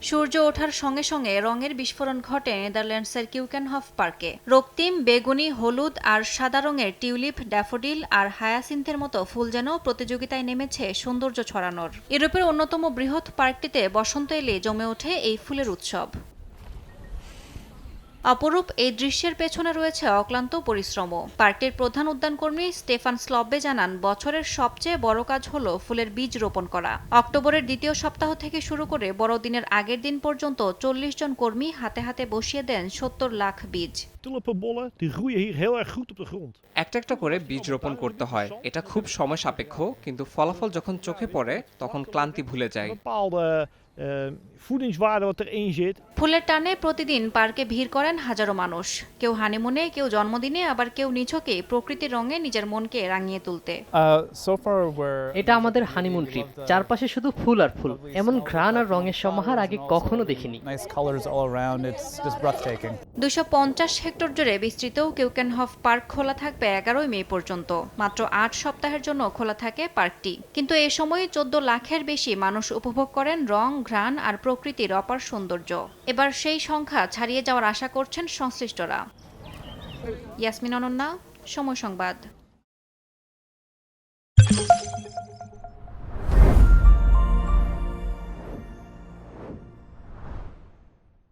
সূর্য ওঠার সঙ্গে সঙ্গে রঙের বিস্ফোরণ ঘটে নেদারল্যান্ডসের কিউকেনহফ পার্কে। রক্তিম, বেগুনি, হলুদ আর সাদা রঙের টিউলিপ, ড্যাফোডিল আর হায়াসিন্থের মতো ফুল যেন প্রতিযোগিতায় নেমেছে সৌন্দর্য ছড়ানোর। ইউরোপের অন্যতম বৃহৎ পার্কটিতে বসন্ত এলে জমে ওঠে এই ফুলের উৎসব। অপরূপ এই দৃশ্যের পেছনে রয়েছে অক্লান্ত পরিশ্রমও। পার্কটির প্রধান উদ্যানকর্মী স্টেফান স্লব্বে জানান, বছরের সবচেয়ে বড় কাজ হলো ফুলের বীজ রোপণ করা। অক্টোবরের দ্বিতীয় সপ্তাহ থেকে শুরু করে বড়দিনের আগের দিন পর্যন্ত ৪০ জন কর্মী হাতে হাতে বসিয়ে দেন ৭০ লাখ বীজ। Tulpenbollen die groeien hier heel erg goed op de grond. একটা একটা করে বীজ রোপণ করতে হয়। এটা খুব সময় সাপেক্ষ, কিন্তু ফলাফল যখন চোখে পড়ে তখন ক্লান্তি ভুলে যায়। Bepaalde voedingswaarde wat erin zit. ফুলের টানে প্রতিদিন পার্কে ভিড় করেন হাজারো মানুষ। কেউ হানিমুনে, কেউ জন্মদিনে, আবার কেউ নিছকে প্রকৃতির রঙে নিজের মনকে রাঙিয়ে তুলতে। এটা আমাদের হানিমুন ট্রিপ। চারপাশে শুধু ফুল আর ফুল। এমন ঘ্রাণ আর রঙের সমাহার আগে কখনো দেখিনি। ২৫০ হেক্টর জুড়ে বিস্তৃত কিউকেনহফ পার্ক খোলা থাকবে ১১ মে পর্যন্ত। মাত্র ৮ সপ্তাহের জন্য খোলা থাকে পার্কটি। কিন্তু এ সময় ১৪ লাখের বেশি মানুষ উপভোগ করেন রং, ঘ্রাণ আর প্রকৃতির অপার সৌন্দর্য। এবার সেই সংখ্যা ছাড়িয়ে যাওয়ার আশা করছেন সংশ্লিষ্টরা। ইয়াসমিন অনন্যা, সময় সংবাদ।